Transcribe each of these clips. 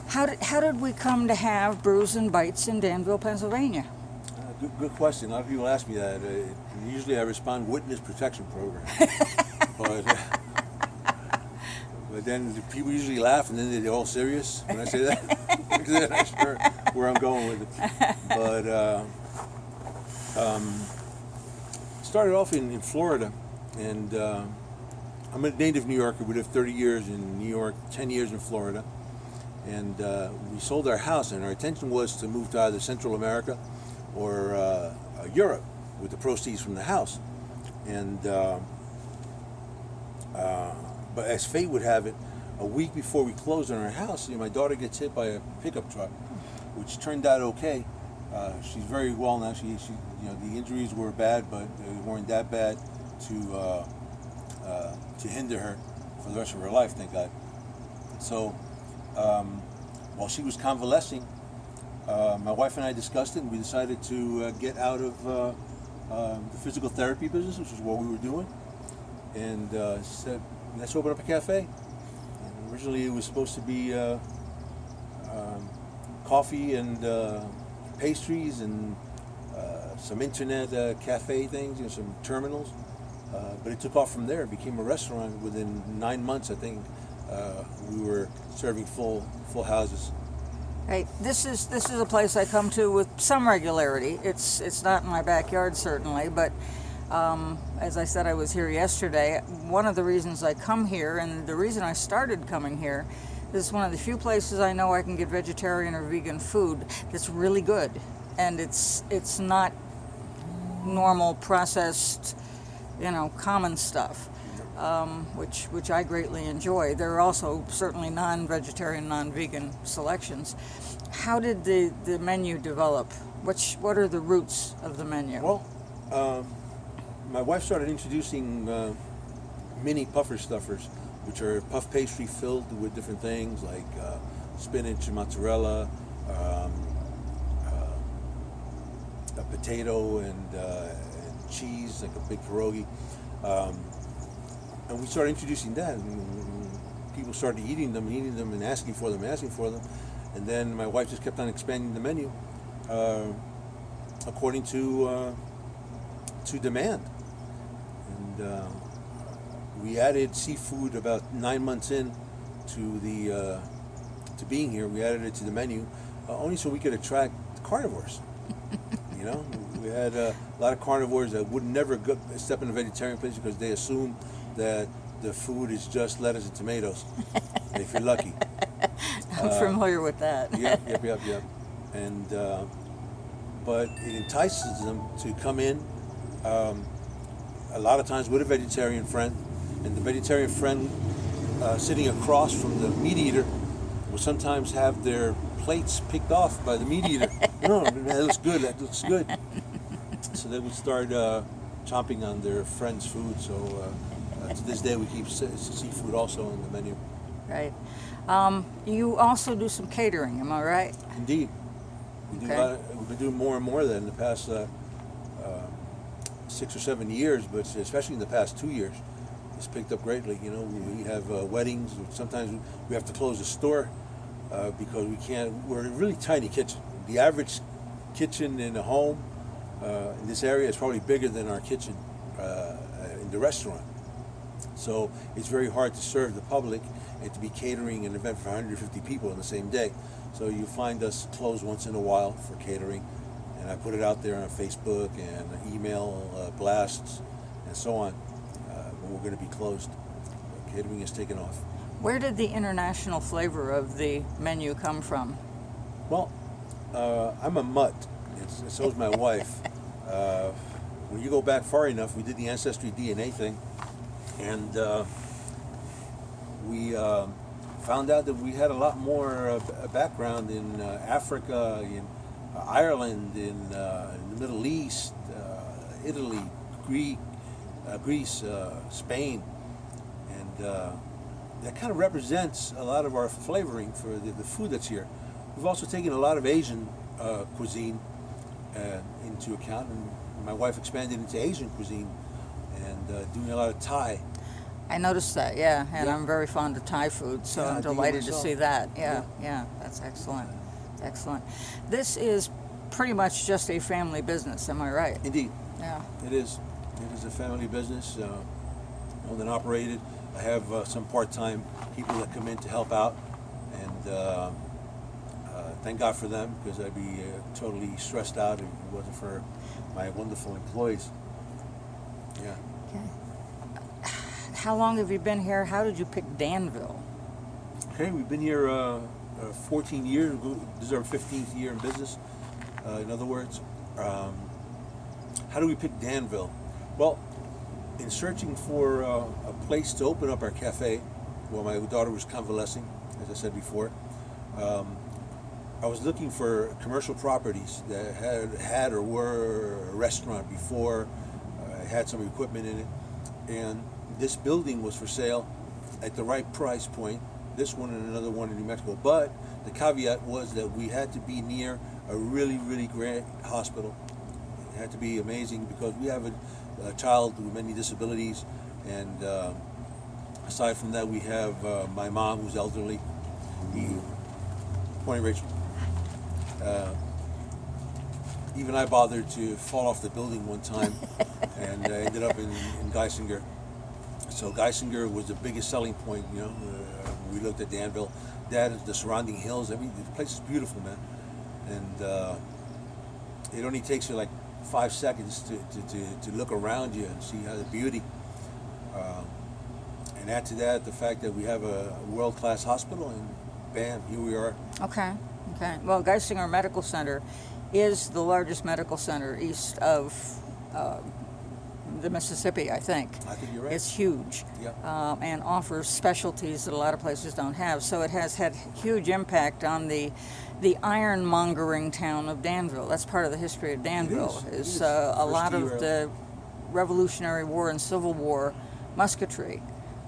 How did we come to have Brews and Bytes in Danville, Pennsylvania? Good question. A lot of people ask me that. Usually I respond witness protection program. but then the people usually laugh and then they're all serious when I say that. Because they're not sure where I'm going with it. But started off in Florida, and I'm a native New Yorker. We lived 30 years in New York, 10 years in Florida. And we sold our house, and our intention was to move to either Central America or Europe with the proceeds from the house. And but as fate would have it, a week before we closed on our house, my daughter gets hit by a pickup truck, which turned out okay. She's very well now. She the injuries were bad, but they weren't that bad to hinder her for the rest of her life, thank God. So while she was convalescing, my wife and I discussed it, and we decided to get out of the physical therapy business, which is what we were doing, and said, let's open up a cafe. And originally it was supposed to be coffee and pastries and some internet cafe things, some terminals, but it took off from there. It became a restaurant. Within 9 months, I think, we were serving full houses. Right. This is a place I come to with some regularity. It's not in my backyard certainly, but as I said, I was here yesterday. One of the reasons I come here, and the reason I started coming here, is one of the few places I know I can get vegetarian or vegan food that's really good, and it's not normal processed, common stuff. Which I greatly enjoy. There are also certainly non-vegetarian, non-vegan selections. How did the menu develop? What are the roots of the menu? Well, my wife started introducing mini puffer stuffers, which are puff pastry filled with different things like spinach and mozzarella, a potato and cheese, like a big pierogi. And we started introducing that, and people started eating them and asking for them. And then my wife just kept on expanding the menu according to demand. And we added seafood about 9 months in to being here. We added it to the menu only so we could attract carnivores. We had a lot of carnivores that would never step in a vegetarian place because they assume that the food is just lettuce and tomatoes, if you're lucky. I'm familiar with that. Yep. And but it entices them to come in a lot of times with a vegetarian friend, and the vegetarian friend sitting across from the meat eater will sometimes have their plates picked off by the meat eater. No, that looks good. So they would start chomping on their friend's food. So to this day, we keep seafood also in the menu. Right. You also do some catering, am I right? Indeed. We've been doing more and more of that in the past 6 or 7 years, but especially in the past 2 years, it's picked up greatly. We have weddings. Sometimes we have to close the store because we can't. We're a really tiny kitchen. The average kitchen in a home in this area is probably bigger than our kitchen in the restaurant. So it's very hard to serve the public and to be catering an event for 150 people in the same day. So you find us closed once in a while for catering, and I put it out there on Facebook and email blasts and so on when we're going to be closed. Catering has taken off. Where did the international flavor of the menu come from? Well, I'm a mutt, and so is my wife. When you go back far enough, we did the Ancestry DNA thing, and we found out that we had a lot more background in Africa, in Ireland, in the Middle East, Italy, Greece, Spain, and that kind of represents a lot of our flavoring for the food that's here. We've also taken a lot of Asian cuisine into account, and my wife expanded into Asian cuisine and doing a lot of Thai. I noticed that, yeah, and Yeah. I'm very fond of Thai food, so Yeah, I I'm dig it delighted to myself. see that. Yeah. Yeah, that's excellent. Excellent. This is pretty much just a family business, am I right? Indeed, Yeah. it is. It is a family business, owned and operated. I have some part-time people that come in to help out, and thank God for them, because I'd be totally stressed out if it wasn't for my wonderful employees. Yeah. Okay. How long have you been here? How did you pick Danville? Okay, we've been here 14 years. This is our 15th year in business. In other words, how do we pick Danville? Well, in searching for a place to open up our cafe, while my daughter was convalescing, as I said before, I was looking for commercial properties that had or were a restaurant before, had some equipment in it, and this building was for sale at the right price point. This one and another one in New Mexico, but the caveat was that we had to be near a really, really great hospital. It had to be amazing, because we have a child with many disabilities, and aside from that, we have my mom, who's elderly. Morning, Rachel. Even I bothered to fall off the building one time, and I ended up in Geisinger. So Geisinger was the biggest selling point, you know. We looked at Danville, the surrounding hills. I mean, the place is beautiful, man. And it only takes you like 5 seconds to look around you and see how the beauty. And add to that the fact that we have a world-class hospital, and bam, here we are. Okay. Well, Geisinger Medical Center is the largest medical center east of the Mississippi, I think. I think you're right. It's huge, Yeah. and offers specialties that a lot of places don't have. So it has had huge impact on the ironmongering town of Danville. That's part of the history of Danville. It is. A First lot of year, the Revolutionary War and Civil War musketry.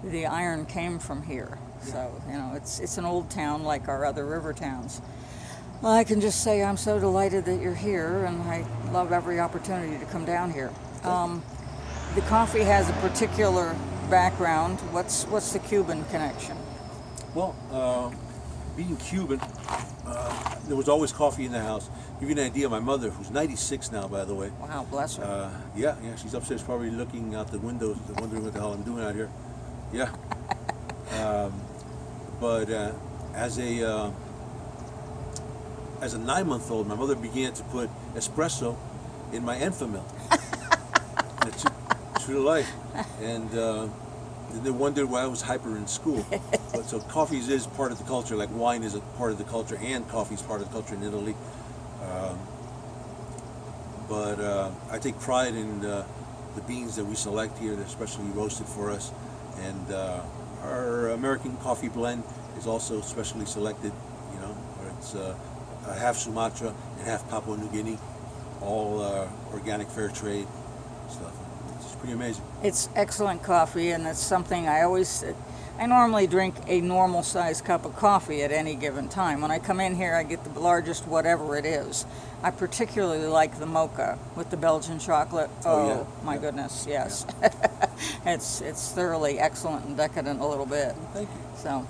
The iron came from here. So, you know, it's an old town like our other river towns. Well, I can just say I'm so delighted that you're here, and I love every opportunity to come down here. The coffee has a particular background. What's the Cuban connection? Well, being Cuban, there was always coffee in the house. Give you an idea, my mother, who's 96 now, by the way. Wow, bless her. Yeah, she's upstairs probably looking out the windows, wondering what the hell I'm doing out here. Yeah. But as a 9-month-old, my mother began to put espresso in my Enfamil. It's true to life. And they wondered why I was hyper in school. But so coffee is part of the culture, like wine is a part of the culture, and coffee is part of the culture in Italy. But I take pride in the beans that we select here, they're specially roasted for us. And our American coffee blend is also specially selected. You know, it's half Sumatra and half Papua New Guinea, all organic, fair trade stuff. It's pretty amazing. It's excellent coffee, and it's something I normally drink a normal sized cup of coffee at any given time. When I come in here, I get the largest whatever it is. I particularly like the mocha with the Belgian chocolate. Oh, yeah. My Yeah. goodness, yes. Yeah. It's thoroughly excellent and decadent a little bit. Thank you. So,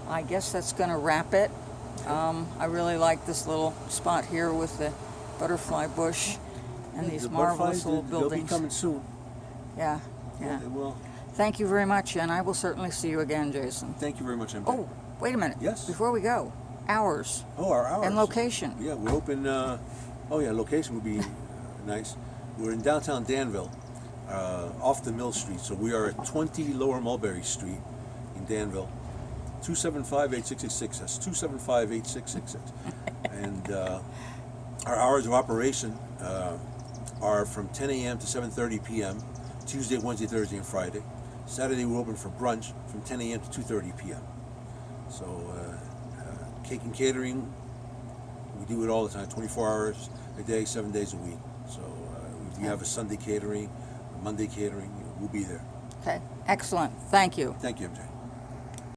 I guess that's going to wrap it. I really like this little spot here with the butterfly bush and these The marvelous butterflies, little they'll be buildings. coming soon. Yeah. Yeah, they will. Thank you very much, and I will certainly see you again, Jason. Thank you very much, MJ. Oh, wait a minute. Yes. Before we go, hours our hours. and location. Yeah, we're open. Location would be nice. We're in downtown Danville, off the Mill Street. So we are at 20 Lower Mulberry Street in Danville. 275-8666. That's 275-8666. And our hours of operation are from 10 a.m. to 7:30 p.m. Tuesday, Wednesday, Thursday, and Friday. Saturday we're open for brunch from 10 a.m. to 2:30 p.m. So cake and catering, we do it all the time, 24 hours a day, 7 days a week. So if you have a Sunday catering, a Monday catering, we'll be there. Okay, excellent. Thank you. Thank you, MJ.